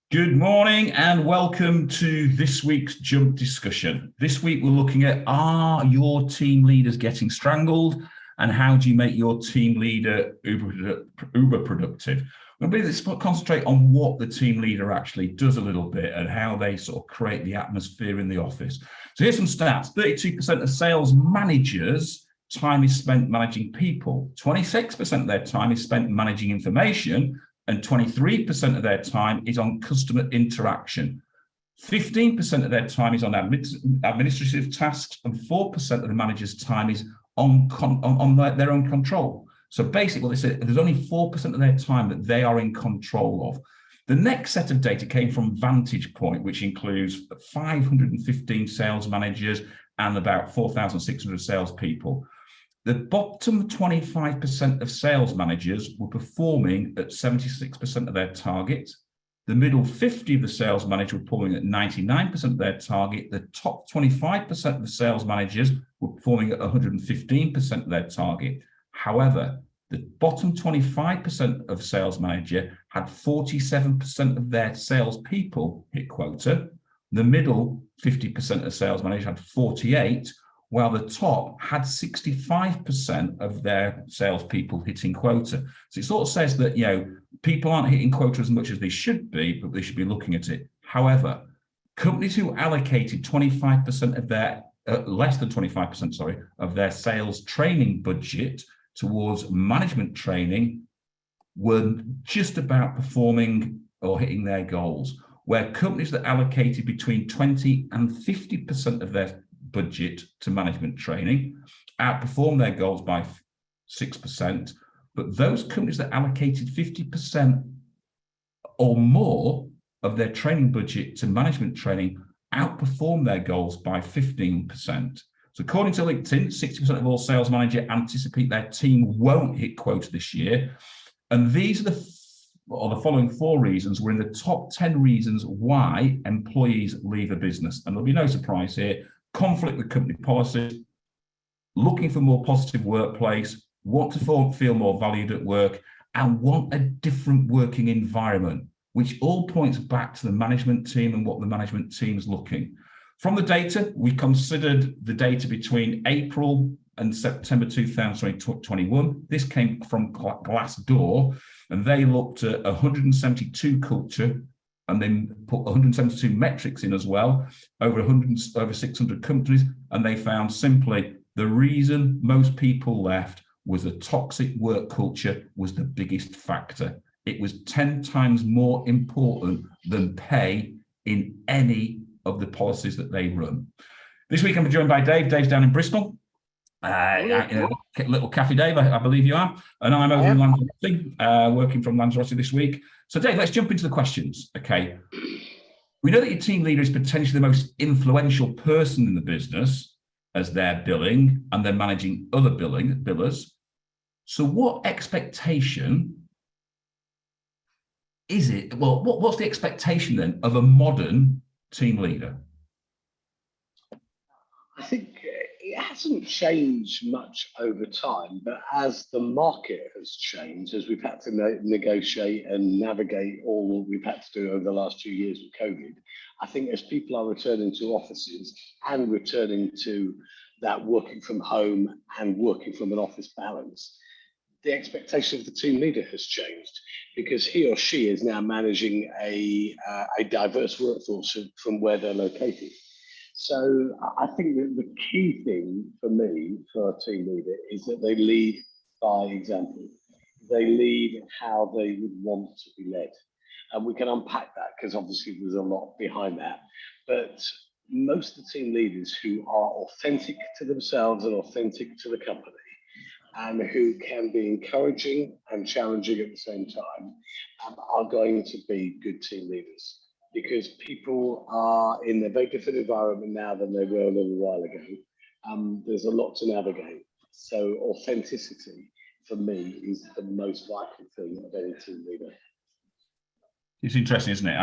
Good morning and welcome to this week's Jump discussion. This week we're looking at, are your team leaders getting strangled, and how do you make your team leader uber productive? We're going to concentrate on what the team leader actually does a little bit and how they sort of create the atmosphere in the office. So here's some stats. 32% of sales managers' time is spent managing people. 26% of their time is spent managing information, and 23% of their time is on customer interaction. 15% of their time is on administrative tasks, and 4% of the manager's time is on their own control. So basically what they said, there's only 4% of their time that they are in control of. The next set of data came from Vantage Point, which includes 515 sales managers and about 4,600 salespeople. The bottom 25% of sales managers were performing at 76% of their target. The middle 50 of the sales managers were performing at 99% of their target. The top 25% of the sales managers were performing at 115% of their target. However, the bottom 25% of sales manager had 47% of their salespeople hit quota. The middle 50% of sales managers had 48%. While the top had 65% of their salespeople hitting quota. So it sort of says that, people aren't hitting quota as much as they should be, but they should be looking at it. However, companies who allocated 25% of their, less than 25%, sorry, of their sales training budget towards management training were just about performing or hitting their goals, where companies that allocated between 20 and 50% of their budget to management training outperformed their goals by 6%, but those companies that allocated 50% or more of their training budget to management training outperformed their goals by 15%. So according to LinkedIn, 60% of all sales managers anticipate their team won't hit quota this year. And these are the following 4 reasons were in the top 10 reasons why employees leave a business. And there'll be no surprise here. Conflict with company policies, looking for more positive workplace, want to feel more valued at work, and want a different working environment, which all points back to the management team and what the management team is looking. From the data, we considered the data between April and September 2021. This came from Glassdoor, and they looked at 172 culture and then put 172 metrics in as well, over 600 companies, and they found simply the reason most people left was a toxic work culture was the biggest factor. It was 10 times more important than pay in any of the policies that they run. This week I'm joined by Dave. Dave's down in Bristol. Little Cafe Dave, I believe you are. And I'm over in Lanzarote, working from Lanzarote this week. So Dave, let's jump into the questions. Okay. We know that your team leader is potentially the most influential person in the business as they're billing and they're managing other billers. So what expectation is it? Well, what's the expectation then of a modern team leader? I think it hasn't changed much over time, but as the market has changed, as we've had to negotiate and navigate all we've had to do over the last 2 years with COVID, I think as people are returning to offices and returning to that working from home and working from an office balance, the expectation of the team leader has changed because he or she is now managing a diverse workforce from where they're located. So I think that the key thing for me, for a team leader, is that they lead by example. They lead how they would want to be led. And we can unpack that because obviously there's a lot behind that. But most of the team leaders who are authentic to themselves and authentic to the company and who can be encouraging and challenging at the same time are going to be good team leaders. Because people are in a very different environment now than they were a little while ago. There's a lot to navigate. So authenticity, for me, is the most vital thing of any team leader. It's interesting, isn't it?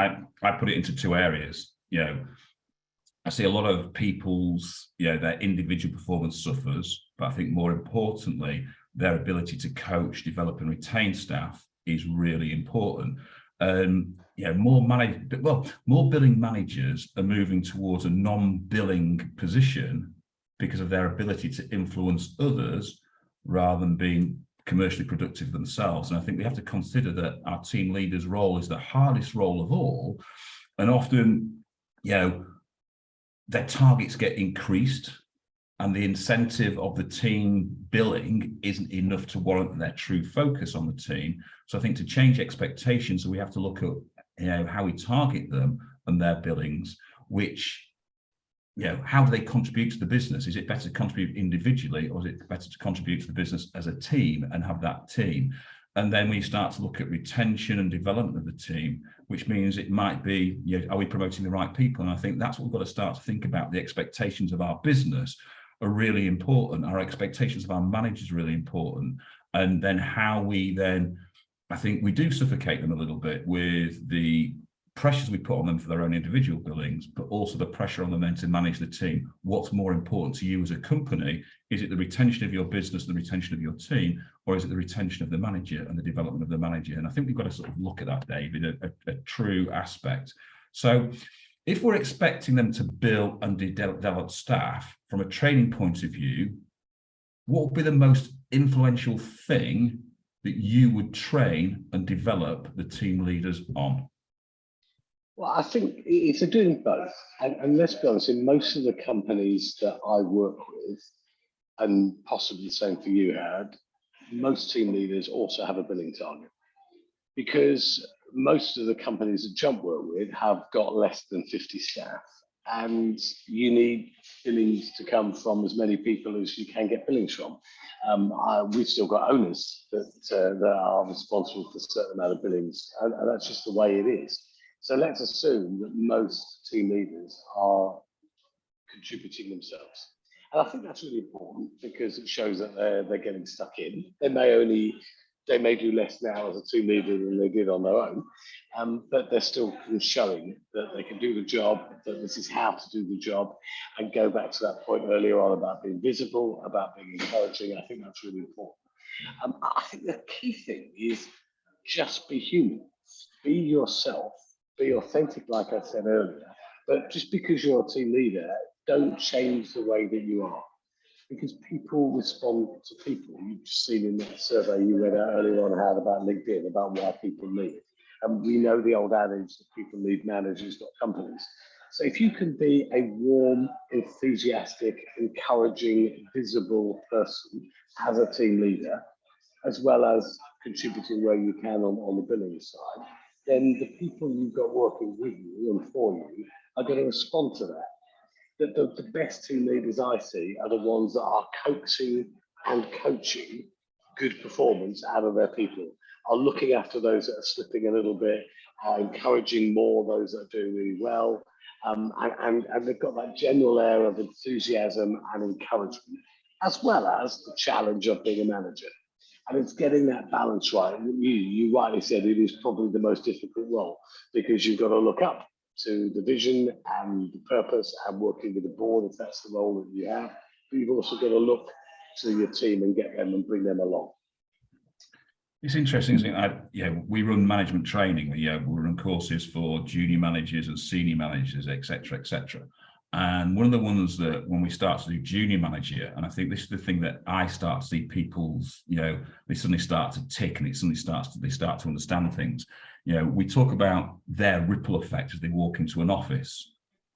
I put it into 2 areas. I see a lot of people's, their individual performance suffers, but I think more importantly, their ability to coach, develop and retain staff is really important. more billing managers are moving towards a non-billing position because of their ability to influence others rather than being commercially productive themselves. And I think we have to consider that our team leader's role is the hardest role of all. And often, their targets get increased and the incentive of the team billing isn't enough to warrant their true focus on the team. So I think to change expectations, we have to look at how we target them and their billings, which, how do they contribute to the business? Is it better to contribute individually, or is it better to contribute to the business as a team and have that team? And then we start to look at retention and development of the team, which means it might be, are we promoting the right people? And I think that's what we've got to start to think about. The expectations of our business are really important. Our expectations of our managers are really important. And then how we then, I think we do suffocate them a little bit with the pressures we put on them for their own individual billings, but also the pressure on them then to manage the team. What's more important to you as a company? Is it the retention of your business, the retention of your team, or is it the retention of the manager and the development of the manager? And I think we've got to sort of look at that, Dave, in a true aspect. So if we're expecting them to build and develop staff from a training point of view, what would be the most influential thing that you would train and develop the team leaders on? Well, I think it's a doing both. And let's be honest, in most of the companies that I work with, and possibly the same for you, Howard, most team leaders also have a billing target. Because most of the companies that Jump work with have got less than 50 staff. And you need billings to come from as many people as you can get billings from. We've still got owners that are responsible for a certain amount of billings, and that's just the way it is. So let's assume that most team leaders are contributing themselves. And I think that's really important because it shows that they're getting stuck in. They may do less now as a team leader than they did on their own, but they're still showing that they can do the job, that this is how to do the job, and go back to that point earlier on about being visible, about being encouraging. I think that's really important. I think the key thing is just be human, be yourself, be authentic, like I said earlier, but just because you're a team leader, don't change the way that you are. Because people respond to people. You've seen in that survey you read out earlier on how about LinkedIn, about why people leave. And we know the old adage that people leave managers, not companies. So if you can be a warm, enthusiastic, encouraging, visible person as a team leader, as well as contributing where you can on the billing side, then the people you've got working with you and for you are going to respond to that. The best team leaders I see are the ones that are coaxing and coaching good performance out of their people, are looking after those that are slipping a little bit, are encouraging more those that are doing really well, and they've got that general air of enthusiasm and encouragement, as well as the challenge of being a manager. And it's getting that balance right. You rightly said it is probably the most difficult role because you've got to look up to the vision and the purpose and working with the board if that's the role that you have. But you've also got to look to your team and get them and bring them along. It's interesting, isn't it? We run management training. We run courses for junior managers and senior managers, etc., etc. And one of the ones that when we start to do junior manager, and I think this is the thing that I start to see people's, they suddenly start to tick and they start to understand things. We talk about their ripple effect as they walk into an office.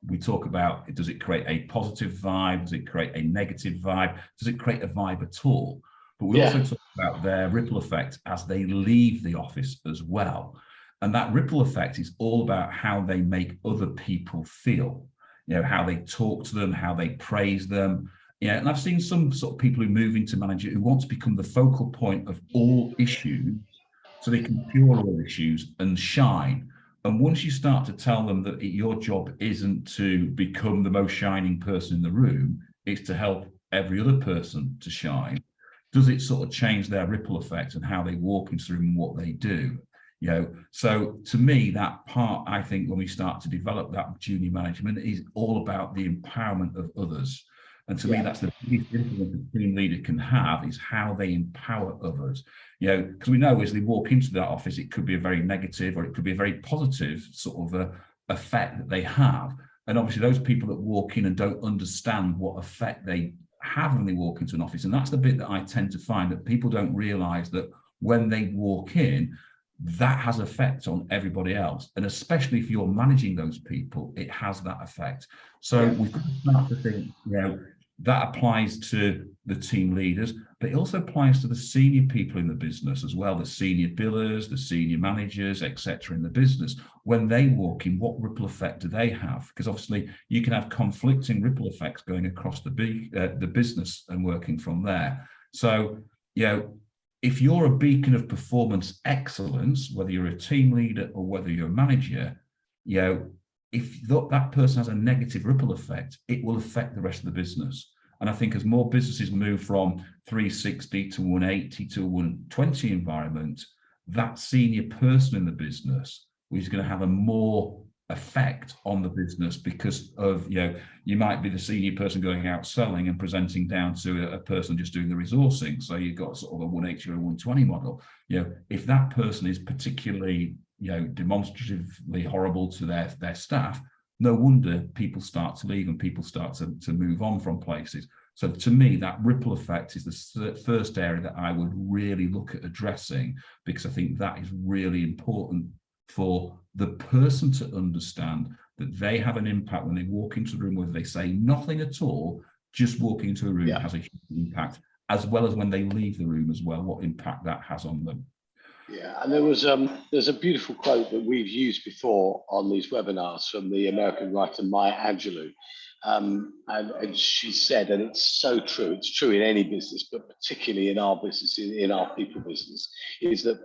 We talk about, does it create a positive vibe? Does it create a negative vibe? Does it create a vibe at all? But we also talk about their ripple effect as they leave the office as well. And that ripple effect is all about how they make other people feel, how they talk to them, how they praise them. And I've seen some sort of people who move into manager who want to become the focal point of all issues so they can cure all issues and shine. And once you start to tell them that your job isn't to become the most shining person in the room, it's to help every other person to shine, does it sort of change their ripple effect and how they walk into the room and what they do? So to me, that part, I think when we start to develop that junior management is all about the empowerment of others. And to me, that's the biggest influence a team leader can have, is how they empower others. Because we know as they walk into that office, it could be a very negative or it could be a very positive sort of effect that they have. And obviously those people that walk in and don't understand what effect they have when they walk into an office. And that's the bit that I tend to find, that people don't realize that when they walk in, that has effect on everybody else. And especially if you're managing those people, it has that effect. So we've got to start to think, that applies to the team leaders, but it also applies to the senior people in the business as well, the senior billers, the senior managers, etc. in the business. When they walk in, what ripple effect do they have? Because obviously you can have conflicting ripple effects going across the business and working from there. So, if you're a beacon of performance excellence, whether you're a team leader or whether you're a manager, if that person has a negative ripple effect, it will affect the rest of the business. And I think as more businesses move from 360 to 180 to 120 environment, that senior person in the business is going to have a more effect on the business, because of, you might be the senior person going out selling and presenting down to a person just doing the resourcing. So you've got sort of a 180 or a 120 model. If that person is particularly demonstratively horrible to their staff, no wonder people start to leave and people start to move on from places. So to me, that ripple effect is the first area that I would really look at addressing, because I think that is really important for the person to understand that they have an impact when they walk into the room, whether they say nothing at all, just walking into a room has a huge impact, as well as when they leave the room as well, what impact that has on them. Yeah, and there's a beautiful quote that we've used before on these webinars from the American writer Maya Angelou. And she said, and it's so true, it's true in any business, but particularly in our business, in our people business, is that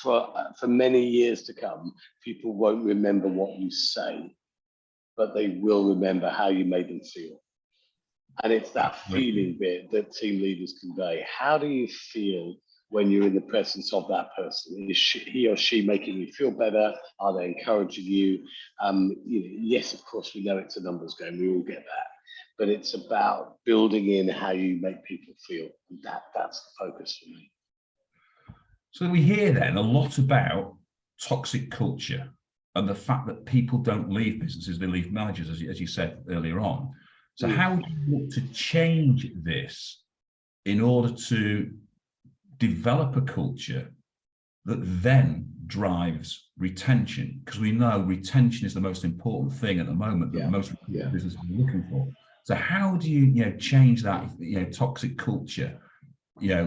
for many years to come, people won't remember what you say, but they will remember how you made them feel. And it's that feeling bit that team leaders convey. How do you feel when you're in the presence of that person? Is he or she making you feel better? Are they encouraging you? Yes, of course, we know it's a numbers game. We all get that. But it's about building in how you make people feel. And that's the focus for me. So we hear then a lot about toxic culture and the fact that people don't leave businesses, they leave managers, as you said earlier on. So how would you look to change this in order to develop a culture that then drives retention? Because we know retention is the most important thing at the moment that most businesses are looking for. So how do you change that toxic culture?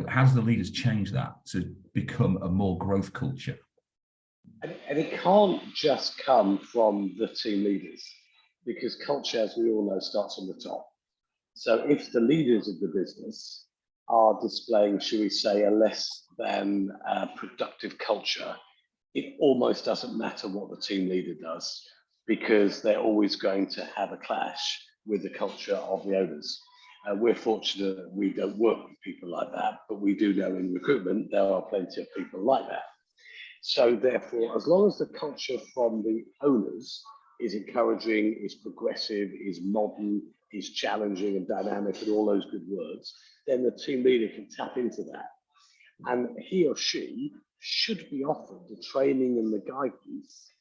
How do the leaders change that to become a more growth culture? And it can't just come from the team leaders, because culture, as we all know, starts from the top. So if the leaders of the business are displaying, shall we say, a less than productive culture, it almost doesn't matter what the team leader does, because they're always going to have a clash with the culture of the owners. We're fortunate that we don't work with people like that, but we do know in recruitment there are plenty of people like that. So therefore, as long as the culture from the owners is encouraging, is progressive, is modern, is challenging and dynamic and all those good words, then the team leader can tap into that. And he or she should be offered the training and the guidance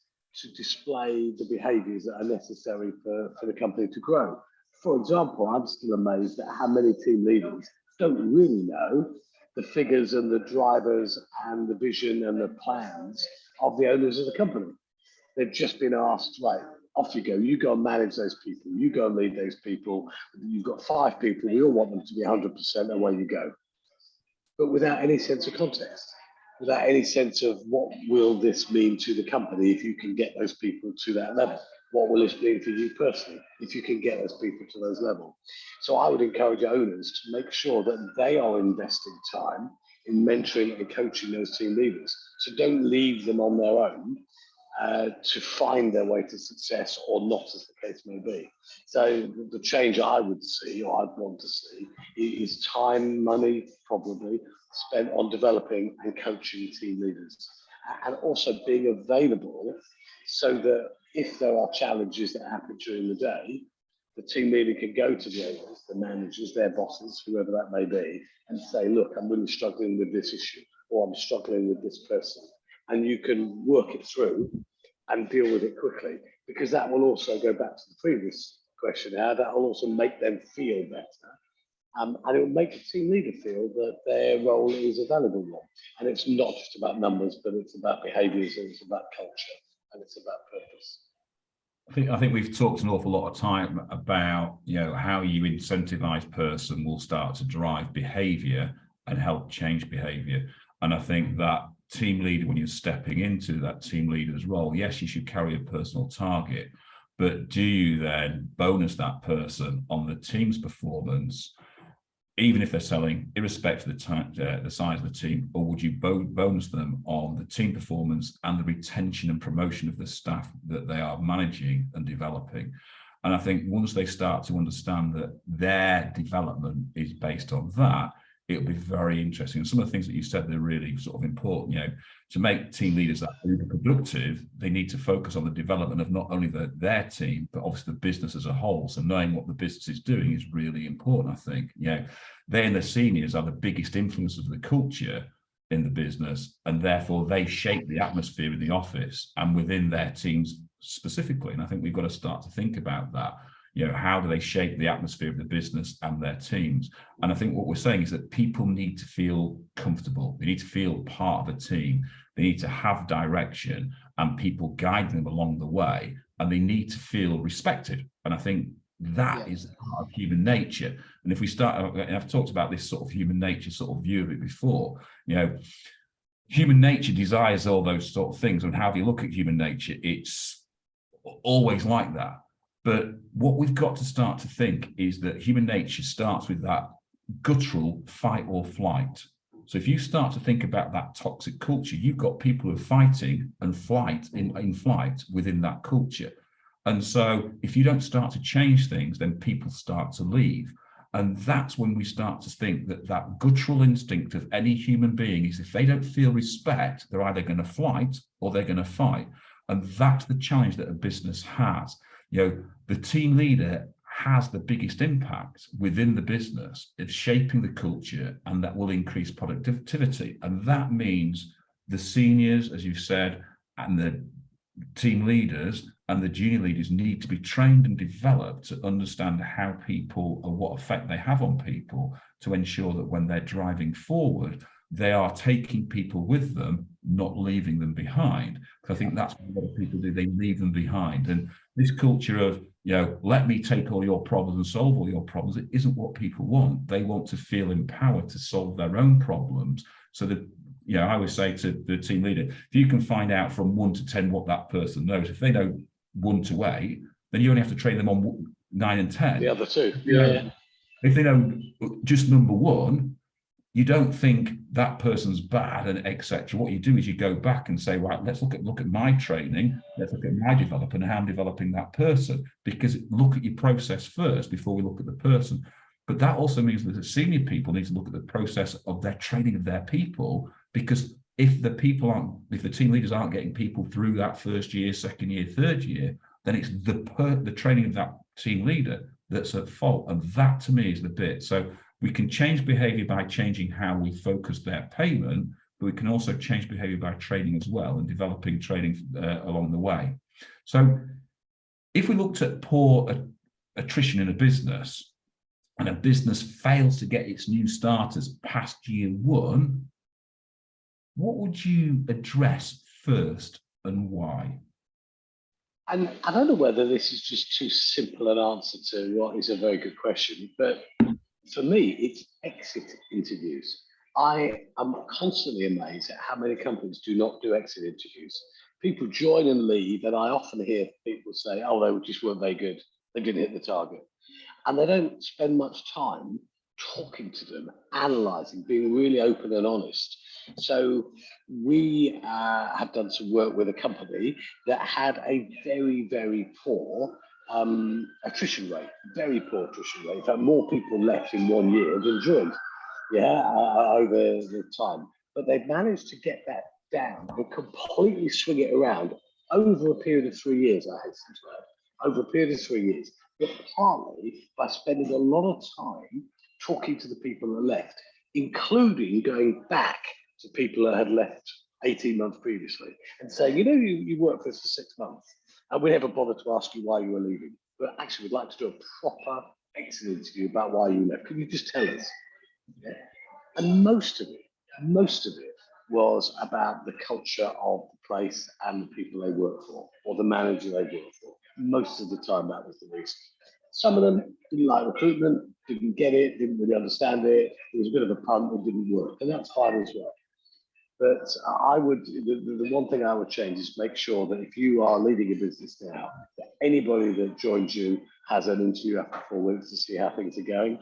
to display the behaviors that are necessary for the company to grow. For example, I'm still amazed at how many team leaders don't really know the figures and the drivers and the vision and the plans of the owners of the company. They've just been asked, right, off you go. You go and manage those people. You go and lead those people. You've got 5 people. We all want them to be 100%, away you go. But without any sense of context, without any sense of what will this mean to the company if you can get those people to that level? What will this mean for you personally if you can get those people to those levels? So I would encourage owners to make sure that they are investing time in mentoring and coaching those team leaders. So don't leave them on their own to find their way to success, or not, as the case may be. So the change I would see, or I'd want to see, is time, money, probably, spent on developing and coaching team leaders, and also being available so that if there are challenges that happen during the day, the team leader can go to the owners, the managers, their bosses, whoever that may be, and say, look, I'm really struggling with this issue, or I'm struggling with this person. And you can work it through and deal with it quickly, because that will also go back to the previous question, that will also make them feel better. And it will make the team leader feel that their role is a valuable one. And it's not just about numbers, but it's about behaviours, and it's about culture, and it's about purpose. I think we've talked an awful lot of time about, how you incentivize person will start to drive behavior and help change behavior. And I think that team leader, when you're stepping into that team leader's role, yes, you should carry a personal target, but do you then bonus that person on the team's performance, even if they're selling, irrespective of the size of the team, or would you bonus them on the team performance and the retention and promotion of the staff that they are managing and developing? And I think once they start to understand that their development is based on that, it'll be very interesting. And some of the things that you said, they're really sort of important. To make team leaders that uber productive, they need to focus on the development of not only their team, but obviously the business as a whole. So knowing what the business is doing is really important, I think. They and the seniors are the biggest influencers of the culture in the business, and therefore they shape the atmosphere in the office and within their teams specifically. And I think we've got to start to think about that. How do they shape the atmosphere of the business and their teams? And I think what we're saying is that people need to feel comfortable. They need to feel part of a team. They need to have direction and people guide them along the way, and they need to feel respected. And I think that is part of human nature. And if we start, and I've talked about this sort of human nature sort of view of it before, human nature desires all those sort of things. And how do you look at human nature? It's always like that. But what we've got to start to think is that human nature starts with that guttural fight or flight. So if you start to think about that toxic culture, you've got people who are fighting and flight in flight within that culture. And so if you don't start to change things, then people start to leave. And that's when we start to think that that guttural instinct of any human being is, if they don't feel respect, they're either going to flight or they're going to fight. And that's the challenge that a business has. The team leader has the biggest impact within the business of shaping the culture, and that will increase productivity. And that means the seniors, as you've said, and the team leaders and the junior leaders need to be trained and developed to understand how people or what effect they have on people, to ensure that when they're driving forward, they are taking people with them, not leaving them behind. Because I think that's what a lot of people do. They leave them behind. And this culture of, let me take all your problems and solve all your problems, it isn't what people want. They want to feel empowered to solve their own problems. So that, I always say to the team leader, if you can find out from 1 to 10 what that person knows, if they know 1 to 8, then you only have to train them on 9 and 10. The other two. If they know just number 1, you don't think that person's bad and etc. What you do is you go back and say, right, let's look at my training, let's look at my development and how I'm developing that person, because look at your process first before we look at the person. But that also means that the senior people need to look at the process of their training of their people, because if the team leaders aren't getting people through that first year, second year, third year, then it's the training of that team leader that's at fault. And that to me is the bit. So we can change behavior by changing how we focus their payment, but we can also change behavior by training as well and developing training along the way. So if we looked at poor attrition in a business, and a business fails to get its new starters past year 1, what would you address first and why? And I don't know whether this is just too simple an answer to what is a very good question, but for me, it's exit interviews. I am constantly amazed at how many companies do not do exit interviews. People join and leave, and I often hear people say, oh, they just weren't very good. They didn't hit the target. And they don't spend much time talking to them, analysing, being really open and honest. So we have done some work with a company that had a very, very poor attrition rate, very poor attrition rate. In fact, more people left in 1 year than joined, over the time. But they've managed to get that down and completely swing it around over a period of 3 years, I hasten to add, over a period of 3 years. but partly by spending a lot of time talking to the people that left, including going back to people that had left 18 months previously and saying, you know, you worked for us for 6 months and we never bothered to ask you why you were leaving, but actually we'd like to do a proper exit interview about why you left. Can you just tell us? Yeah. And most of it was about the culture of the place and the people they work for, or the manager they work for. Most of the time, that was the reason. Some of them didn't like recruitment, didn't get it, didn't really understand it. It was a bit of a punt, it didn't work, and that's fine as well. But I would, the one thing I would change is make sure that if you are leading a business now, that anybody that joins you has an interview after 4 weeks to see how things are going.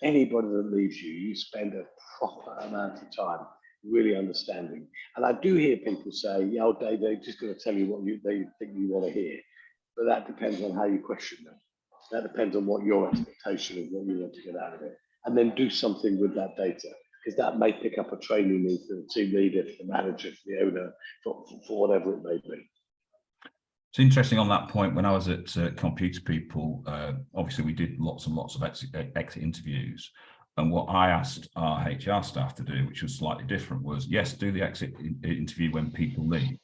Anybody that leaves you, you spend a proper amount of time really understanding. And I do hear people say, yeah, oh, they're just going to tell you what they think you want to hear. But that depends on how you question them. That depends on what your expectation is, what you want to get out of it. And then do something with that data, because that may pick up a training need for the team leader, for the manager, for the owner, for whatever it may be. It's interesting on that point. When I was at Computer People, obviously we did lots and lots of exit interviews. And what I asked our HR staff to do, which was slightly different, was yes, do the exit interview when people leave.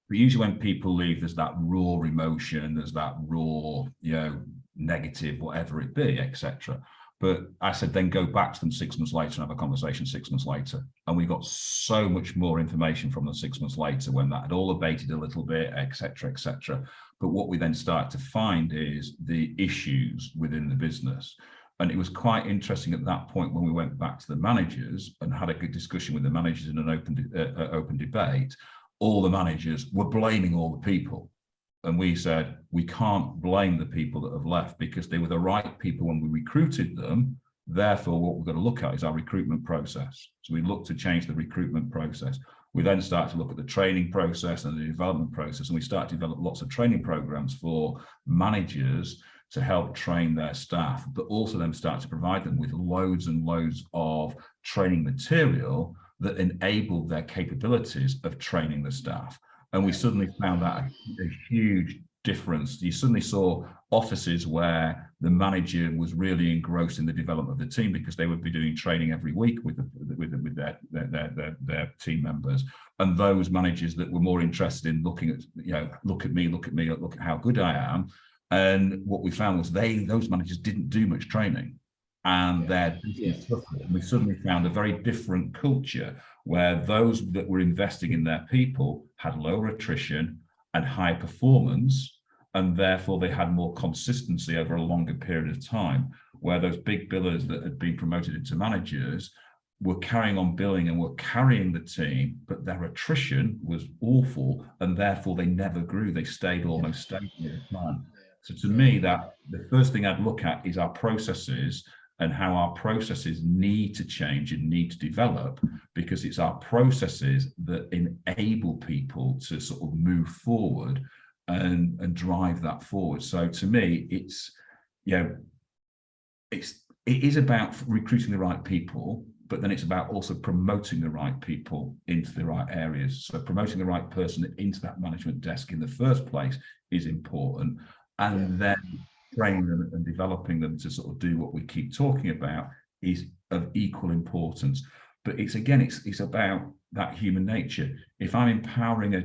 But usually when people leave, there's that raw emotion, there's that raw, you know, negative, whatever it be, etc. But I said, then go back to them 6 months later and have a conversation 6 months later. And we got so much more information from them 6 months later when that had all abated a little bit, etc., etc. But what we then started to find is the issues within the business. And it was quite interesting at that point when we went back to the managers and had a good discussion with the managers in an open debate. All the managers were blaming all the people. And we said, we can't blame the people that have left because they were the right people when we recruited them. Therefore, what we've got to look at is our recruitment process. So we looked to change the recruitment process. We then started to look at the training process and the development process. And we started to develop lots of training programs for managers to help train their staff, but also then start to provide them with loads and loads of training material that enabled their capabilities of training the staff. And we suddenly found that a huge difference. You suddenly saw offices where the manager was really engrossed in the development of the team because they would be doing training every week with their team members. And those managers that were more interested in looking at, you know, look at me, look at how good I am. And what we found was those managers didn't do much training. And their business suffered. And we suddenly found a very different culture where those that were investing in their people had lower attrition and higher performance, and therefore they had more consistency over a longer period of time, where those big billers that had been promoted into managers were carrying on billing and were carrying the team, but their attrition was awful, and therefore they never grew. They stayed almost stable at the time. So to me, that the first thing I'd look at is our processes and how our processes need to change and need to develop, because it's our processes that enable people to sort of move forward and drive that forward. So to me, it's, you know, it is about recruiting the right people, but then it's about also promoting the right people into the right areas. So promoting the right person into that management desk in the first place is important. And then training them and developing them to sort of do what we keep talking about is of equal importance. But it's, again, it's about that human nature. If I'm empowering a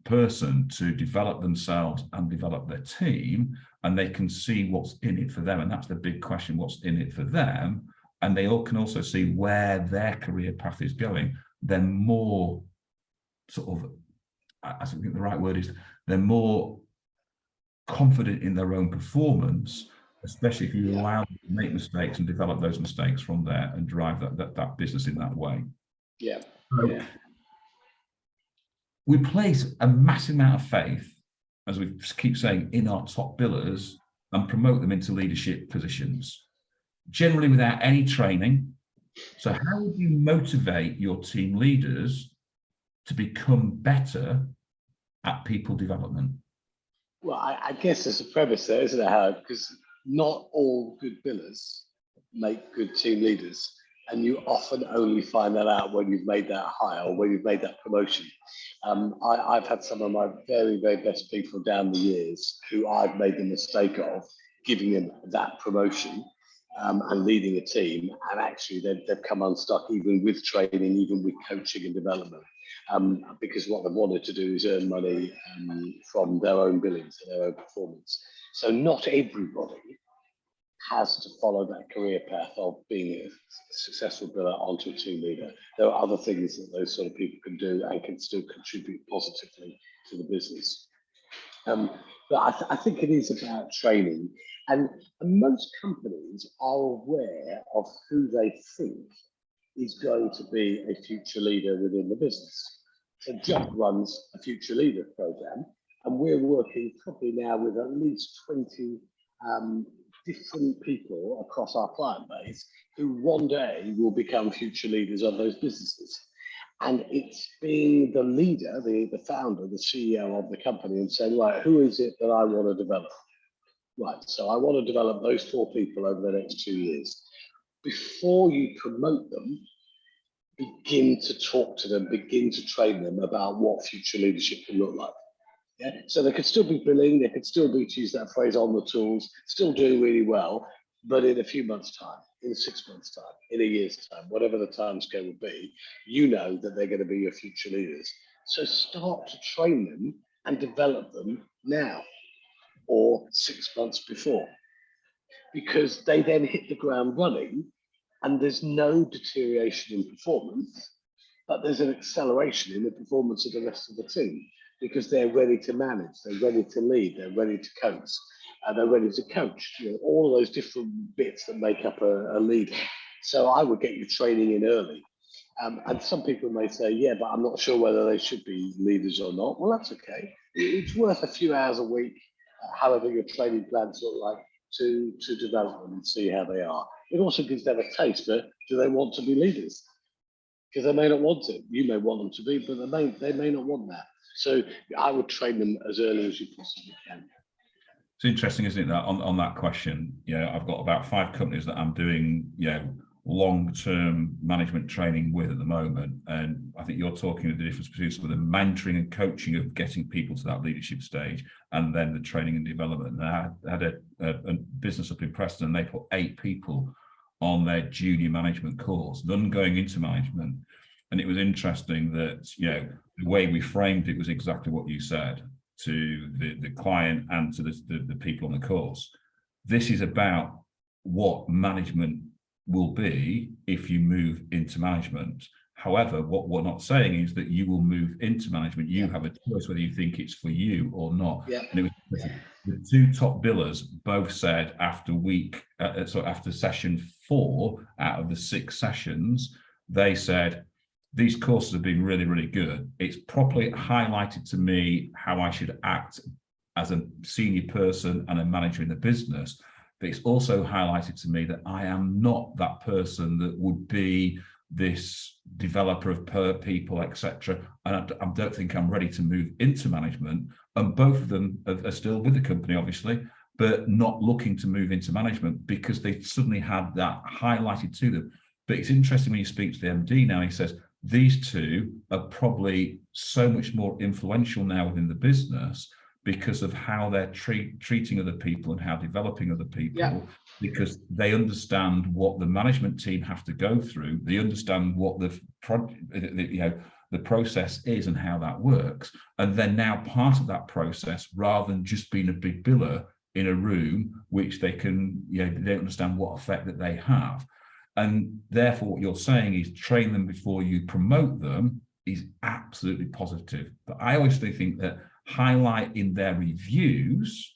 person to develop themselves and develop their team, and they can see what's in it for them, and that's the big question, what's in it for them, and they all can also see where their career path is going, then more sort of, I think the right word is, they're more confident in their own performance, especially if you allow them to make mistakes and develop those mistakes from there and drive that business in that way. So we place a massive amount of faith, as we keep saying, in our top billers and promote them into leadership positions, generally without any training. So how would you motivate your team leaders to become better at people development? Well, I guess there's a premise there, isn't there, Howard? Because not all good billers make good team leaders. And you often only find that out when you've made that hire or when you've made that promotion. I've had some of my very, very best people down the years who I've made the mistake of giving them that promotion and leading a team, and actually they've come unstuck even with training, even with coaching and development, because what they wanted to do is earn money from their own billings and their own performance. So not everybody has to follow that career path of being a successful biller onto a team leader. There are other things that those sort of people can do and can still contribute positively to the business. But I think it is about training, and most companies are aware of who they think is going to be a future leader within the business. So Jump runs a future leader program, and we're working probably now with at least 20 different people across our client base who one day will become future leaders of those businesses. And it's being the leader, the founder, the CEO of the company, and saying, right, who is it that I want to develop? Right, so I want to develop those 4 people over the next 2 years. Before you promote them, begin to talk to them, begin to train them about what future leadership can look like. Yeah? So they could still be billing, they could still be, to use that phrase, on the tools, still doing really well, but in a few months' time, in 6 months' time, in a year's time, whatever the time scale will be, you know that they're going to be your future leaders. So start to train them and develop them now or 6 months before, because they then hit the ground running and there's no deterioration in performance, but there's an acceleration in the performance of the rest of the team, because they're ready to manage, they're ready to lead, they're ready to coach, they're ready to coach, you know, all of those different bits that make up a leader. So I would get your training in early. And some people may say, yeah, but I'm not sure whether they should be leaders or not. Well, that's okay. It's worth a few hours a week, however your training plans look like, to develop them and see how they are. It also gives them a taste for, do they want to be leaders? Because they may not want it. You may want them to be, but they may not want that. So I would train them as early as you possibly can. It's interesting, isn't it, that on that question, I've got about 5 companies that I'm doing, long-term management training with at the moment. And I think you're talking of the difference between some of the mentoring and coaching of getting people to that leadership stage, and then the training and development. And I had a business up in Preston, and they put 8 people on their junior management course, none going into management. And it was interesting that, the way we framed it was exactly what you said to the client and to the people on the course. This is about what management will be if you move into management. However, what we're not saying is that you will move into management. You have a choice whether you think it's for you or not. Yeah. And it was the 2 top billers both said after session 4 out of the 6 sessions, they said, these courses have been really, really good. It's properly highlighted to me how I should act as a senior person and a manager in the business. But it's also highlighted to me that I am not that person that would be this developer of people, etc. And I don't think I'm ready to move into management. And both of them are still with the company, obviously, but not looking to move into management because they suddenly had that highlighted to them. But it's interesting when you speak to the MD now, he says, these 2 are probably so much more influential now within the business because of how they're treating other people and how developing other people, because they understand what the management team have to go through. They understand what the process is and how that works. And they're now part of that process rather than just being a big biller in a room, which they can, they don't understand what effect that they have. And therefore, what you're saying is train them before you promote them is absolutely positive. But I always think that highlight in their reviews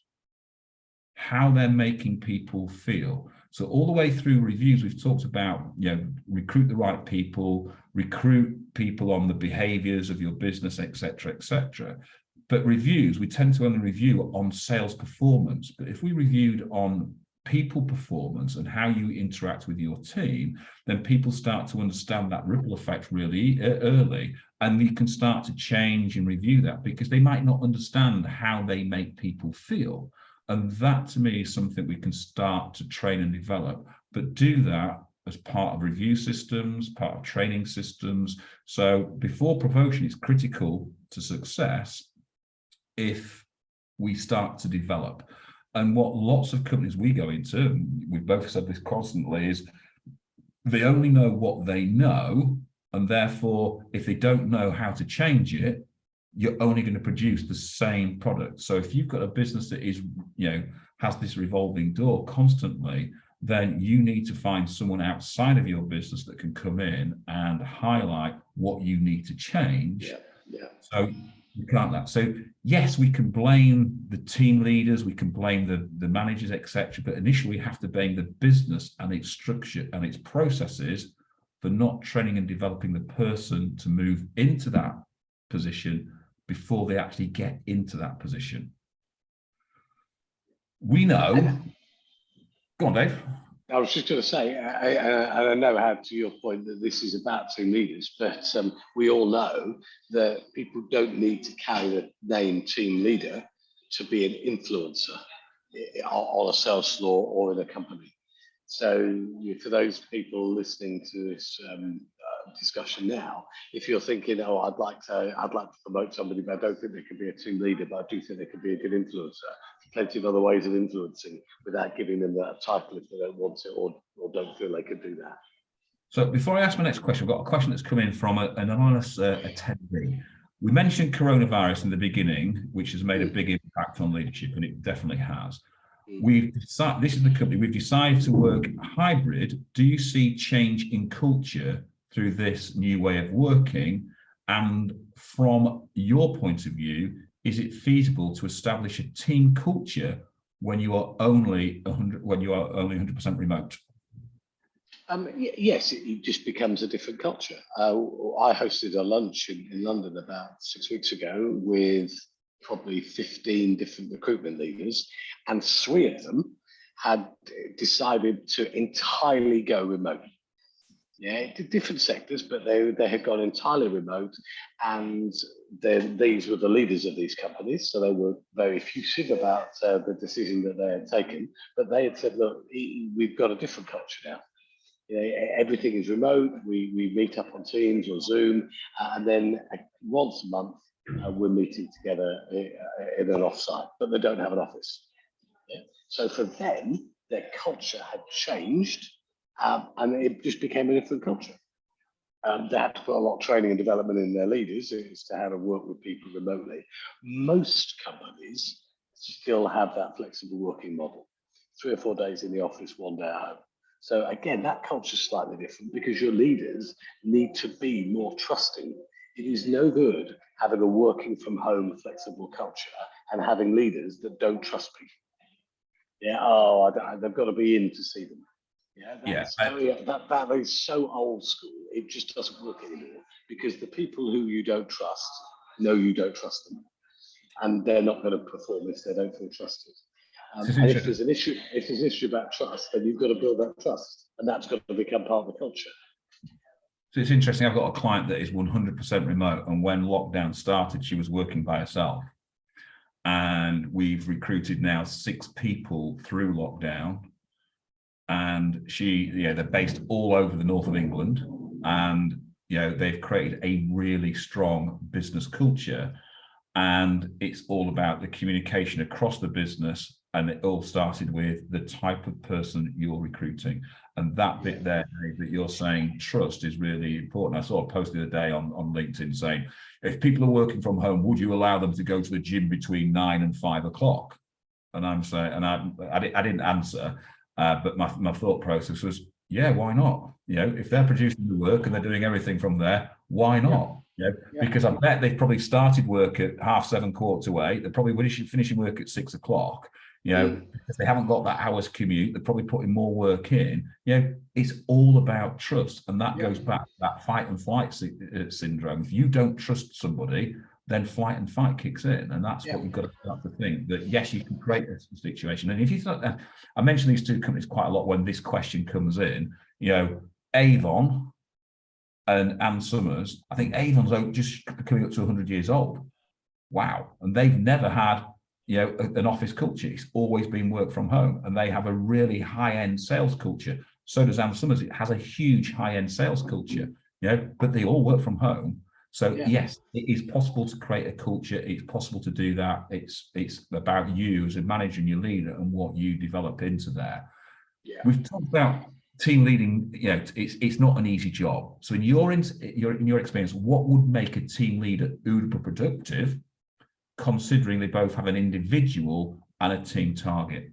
how they're making people feel. So all the way through reviews, we've talked about, recruit the right people, recruit people on the behaviors of your business, etc., etc. But reviews, we tend to only review on sales performance. But if we reviewed on people performance and how you interact with your team, then people start to understand that ripple effect really early, and you can start to change and review that because they might not understand how they make people feel. And that to me is something we can start to train and develop, but do that as part of review systems, part of training systems. So before promotion, it's critical to success if we start to develop. And what lots of companies we go into, and we've both said this constantly, is they only know what they know, and therefore, if they don't know how to change it, you're only going to produce the same product. So if you've got a business that is, has this revolving door constantly, then you need to find someone outside of your business that can come in and highlight what you need to change. So you can't that. So yes, we can blame the team leaders, we can blame the managers, etc. But initially we have to blame the business and its structure and its processes for not training and developing the person to move into that position before they actually get into that position. We know. Go on, Dave. I was just going to say, I know how, to your point, that this is about team leaders, but we all know that people don't need to carry the name team leader to be an influencer on a sales floor or in a company. So for those people listening to this discussion now, if you're thinking, oh, I'd like to promote somebody, but I don't think they can be a team leader, but I do think they can be a good influencer. Plenty of other ways of influencing without giving them that title if they don't want it or don't feel they could do that. So before I ask my next question, I've got a question that's come in from an anonymous attendee. We mentioned coronavirus in the beginning, which has made a big impact on leadership, and it definitely has. We've decided, this is the company, we've decided to work hybrid. Do you see change in culture through this new way of working? And from your point of view, is it feasible to establish a team culture when you are only 100% remote? Yes, it just becomes a different culture. I hosted a lunch in London about 6 weeks ago with probably 15 different recruitment leaders, and 3 of them had decided to entirely go remote. Yeah, different sectors, but they had gone entirely remote, and these were the leaders of these companies, so they were very effusive about the decision that they had taken. But they had said, look, we've got a different culture now. Everything is remote. We meet up on Teams or Zoom, and then once a month we're meeting together in an offsite, but they don't have an office. Yeah? So for them, their culture had changed. And it just became a different culture. They had to put a lot of training and development in their leaders as to how to work with people remotely. Most companies still have that flexible working model, 3 or 4 days in the office, 1 day at home. So again, that culture is slightly different because your leaders need to be more trusting. It is no good having a working from home flexible culture and having leaders that don't trust people. Yeah, they've got to be in to see them. That is so old school. It just doesn't work anymore because the people who you don't trust know you don't trust them, and they're not going to perform if they don't feel trusted. And if there's an issue about trust, then you've got to build that trust, and that's got to become part of the culture. So it's interesting. I've got a client that is 100% remote, and when lockdown started, she was working by herself. And we've recruited now 6 people through lockdown. And they're based all over the north of England, and they've created a really strong business culture, and it's all about the communication across the business, and it all started with the type of person you're recruiting, and that bit there that you're saying trust is really important. I saw a post the other day on LinkedIn saying, if people are working from home, would you allow them to go to the gym between 9 and 5 o'clock? And I'm saying, and I didn't answer. But my thought process was, yeah, why not? If they're producing the work and they're doing everything from there, why not? Because I bet they've probably started work at 7:30, 8:15. They're probably finishing work at 6 o'clock. Because they haven't got that hour's commute, they're probably putting more work in. It's all about trust, and that goes back to that fight and flight syndrome. If you don't trust somebody, then flight and fight kicks in, and that's what you've got to start to think, that yes, you can create a situation. And if you thought, I mention these 2 companies quite a lot when this question comes in, Avon and Ann Summers. I think Avon's just coming up to 100 years old. Wow. And they've never had an office culture. It's always been work from home, and they have a really high-end sales culture. So does Ann Summers. It has a huge high-end sales culture, but they all work from home. So yes, it is possible to create a culture. It's possible to do that. It's about you as a manager and your leader and what you develop into there. Yeah. We've talked about team leading. It's not an easy job. So in your experience, what would make a team leader uber productive, considering they both have an individual and a team target?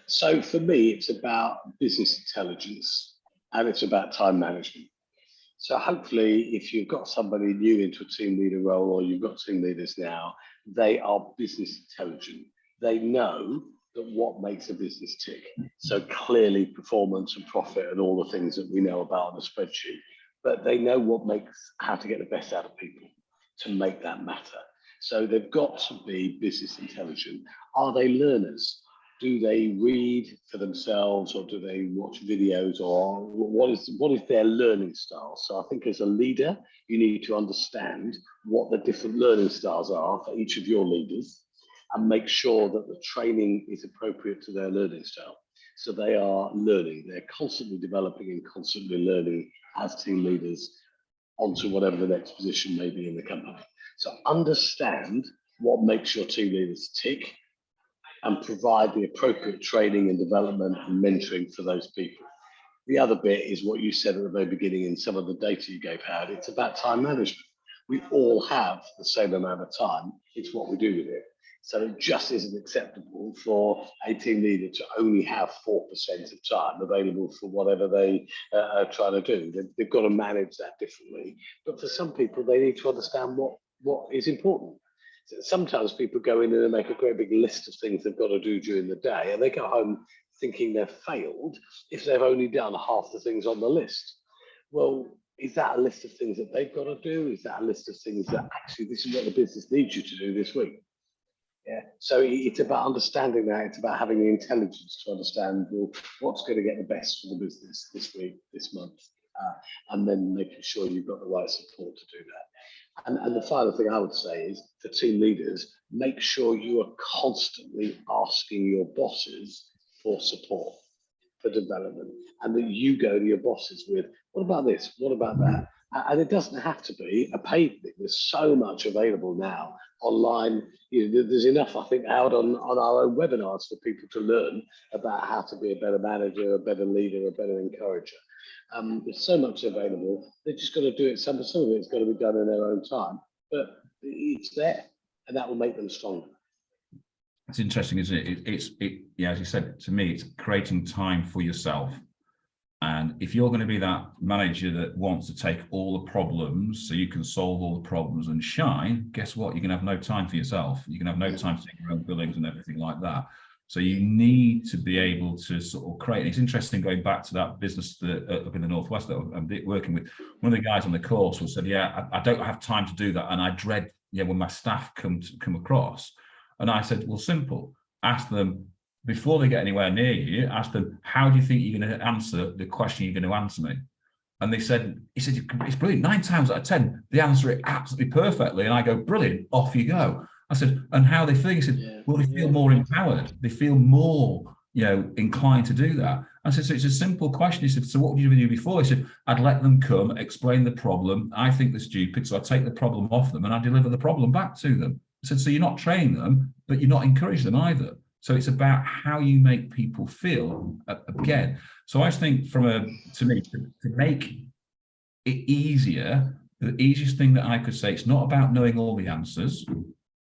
So for me, it's about business intelligence and it's about time management. So hopefully, if you've got somebody new into a team leader role or you've got team leaders now, they are business intelligent. They know that what makes a business tick. So clearly performance and profit and all the things that we know about on a spreadsheet, but they know how to get the best out of people to make that matter. So they've got to be business intelligent. Are they learners? Do they read for themselves or do they watch videos, or what is their learning style? So I think as a leader, you need to understand what the different learning styles are for each of your leaders and make sure that the training is appropriate to their learning style. So they are learning, they're constantly developing and constantly learning as team leaders onto whatever the next position may be in the company. So understand what makes your team leaders tick and provide the appropriate training and development and mentoring for those people. The other bit is what you said at the very beginning in some of the data you gave out. It's about time management. We all have the same amount of time. It's what we do with it. So it just isn't acceptable for a team leader to only have 4% of time available for whatever they are trying to do. They've got to manage that differently. But for some people, they need to understand what is important. Sometimes people go in and make a great big list of things they've got to do during the day, and they go home thinking they've failed if they've only done half the things on the list. Well, is that a list of things that they've got to do? Is that a list of things that actually this is what the business needs you to do this week? Yeah. So it's about understanding that. It's about having the intelligence to understand, well, what's going to get the best for the business this week, this month, and then making sure you've got the right support to do that. And the final thing I would say is for team leaders, make sure you are constantly asking your bosses for support, for development, and that you go to your bosses with, what about this? What about that? And it doesn't have to be a paid thing. There's so much available now online. There's enough, I think, out on our own webinars for people to learn about how to be a better manager, a better leader, a better encourager. There's so much available. They're just got to do it. Some of it's got to be done in their own time, but it's there, and that will make them stronger. It's interesting, isn't it? Yeah, as you said, to me, it's creating time for yourself. And if you're going to be that manager that wants to take all the problems so you can solve all the problems and shine, guess what? You're going to have no time for yourself. You're going to have no time to take your own billings and everything like that. So you need to be able to sort of create. And it's interesting going back to that business up in the Northwest that I'm working with. One of the guys on the course was said, yeah, I don't have time to do that. And I dread, when my staff come across. And I said, well, simple. Ask them, before they get anywhere near you, ask them, how do you think you're going to answer the question you're going to answer me? And he said, it's brilliant. 9 times out of 10, they answer it absolutely perfectly. And I go, brilliant, off you go. I said, and how they feel? He said, well, they feel more empowered. They feel more, inclined to do that. I said, so it's a simple question. He said, so what would you do before? He said, I'd let them come, explain the problem. I think they're stupid, so I take the problem off them and I deliver the problem back to them. I said, so you're not training them, but you're not encouraging them either. So it's about how you make people feel again. So I think to make it easier, the easiest thing that I could say, it's not about knowing all the answers.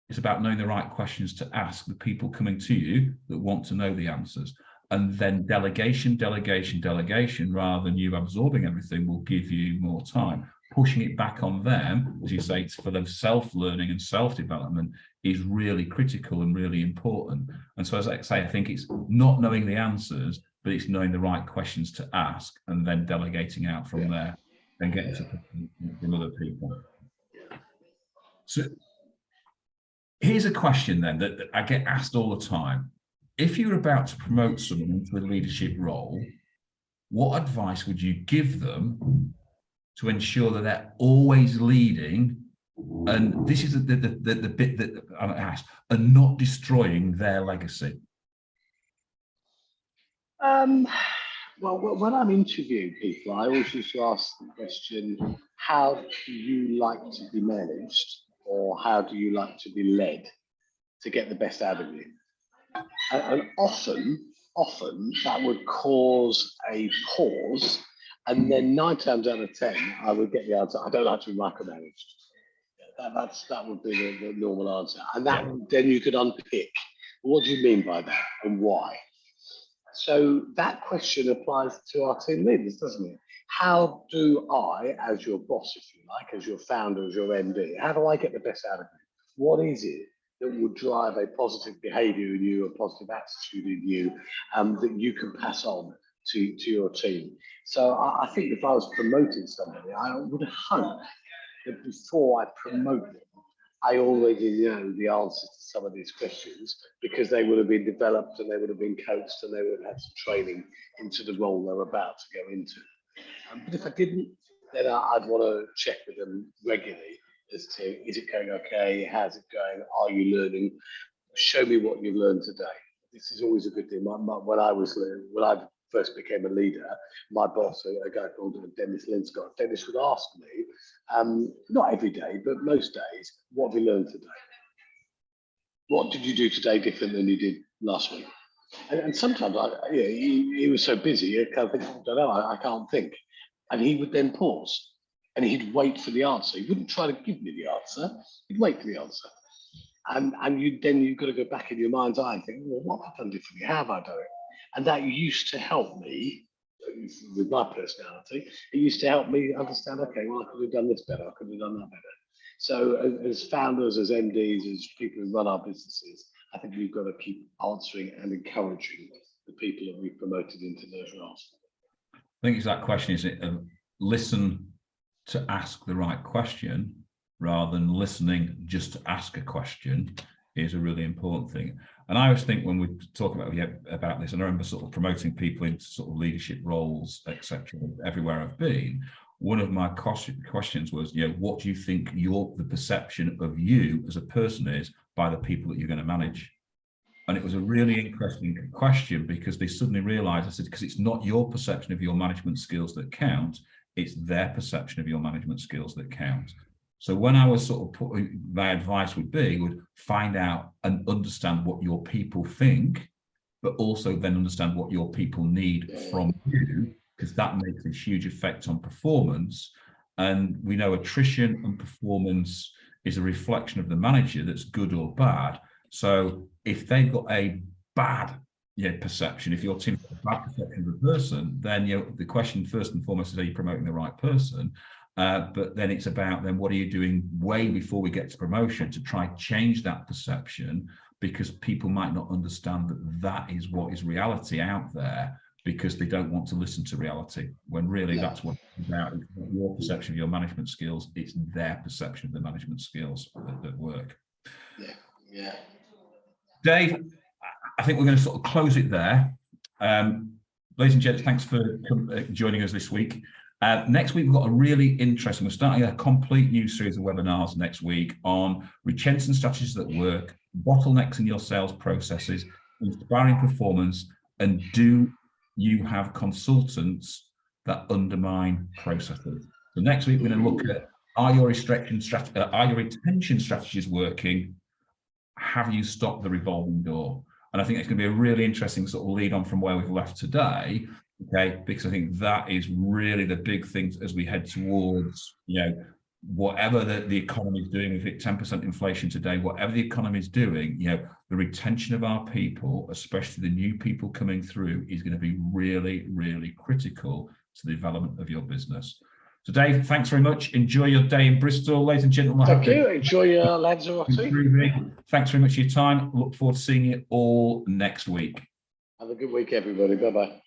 It's about knowing the right questions to ask the people coming to you that want to know the answers. And then delegation, rather than you absorbing everything, will give you more time. Pushing it back on them, as you say, for them self-learning and self-development is really critical and really important. And so, as I say, I think it's not knowing the answers, but it's knowing the right questions to ask and then delegating out from there and getting support from other people. So here's a question then that I get asked all the time. If you're about to promote someone into a leadership role, what advice would you give them to ensure that they're always leading? And this is the bit that I'm asked, and not destroying their legacy. Well, when I'm interviewing people, I always used to ask the question, how do you like to be managed, or how do you like to be led to get the best out of you? And often that would cause a pause, and then 9 times out of 10, I would get the answer, I don't like to be micromanaged. That would be the normal answer. And that then you could unpick, what do you mean by that and why? So that question applies to our team leaders, doesn't it? How do I, as your boss, if you like, as your founder, as your MD, how do I get the best out of you? What is it that will drive a positive behavior in you, a positive attitude in you, that you can pass on to your team? So I think if I was promoting somebody, I would hope that before I promote them, I already know the answers to some of these questions, because they would have been developed and they would have been coached and they would have had some training into the role they're about to go into. But if I didn't, then I'd want to check with them regularly as to, is it going okay? How's it going? Are you learning? Show me what you've learned today. This is always a good thing. When I first became a leader, my boss, a guy called Dennis Linscott, Dennis would ask me, not every day, but most days, what have you learned today? What did you do today different than you did last week? And sometimes he was so busy, I kind of think, I don't know, I can't think. And he would then pause and he'd wait for the answer. He wouldn't try to give me the answer, he'd wait for the answer. And you've got to go back in your mind's eye and think, well, what have I done differently? How have I done it? And that used to help me with my personality. It used to help me understand, okay, well, I could have done this better, I could have done that better. So as founders, as MDs, as people who run our businesses, I think we've got to keep answering and encouraging the people that we've promoted into those roles. I think it's that question, is it? Listen to ask the right question rather than listening just to ask a question is a really important thing. And I always think when we talk about this, and I remember sort of promoting people into sort of leadership roles, etc., everywhere I've been, one of my questions was, what do you think the perception of you as a person is by the people that you're going to manage? And it was a really interesting question, because they suddenly realized, I said, because it's not your perception of your management skills that count, it's their perception of your management skills that count. So when I was sort of my advice would find out and understand what your people think, but also then understand what your people need from you, because that makes a huge effect on performance. And we know attrition and performance is a reflection of the manager, that's good or bad. So if they've got a bad perception, if your team has a bad perception of a person, then the question first and foremost is, are you promoting the right person? But then it's about, then what are you doing way before we get to promotion to try and change that perception, because people might not understand that is what is reality out there, because they don't want to listen to reality, when really that's what it's about. It's not your perception of your management skills, it's their perception of the management skills that work. Yeah. Dave, I think we're going to sort of close it there. Ladies and gents, thanks for joining us this week. Next week, we've got a really interesting, we're starting a complete new series of webinars next week on retention strategies that work, bottlenecks in your sales processes, inspiring performance, and do you have consultants that undermine processes? So next week, we're going to look at, are your retention strategies working? Have you stopped the revolving door? And I think it's going to be a really interesting sort of lead on from where we've left today, okay? Because I think that is really the big thing as we head towards, whatever the economy is doing, if it's 10% inflation today, whatever the economy is doing, the retention of our people, especially the new people coming through, is going to be really, really critical to the development of your business. So Dave, thanks very much. Enjoy your day in Bristol, ladies and gentlemen. Thank you. Enjoy your Lanzarote. Thanks very much for your time. Look forward to seeing you all next week. Have a good week, everybody. Bye-bye.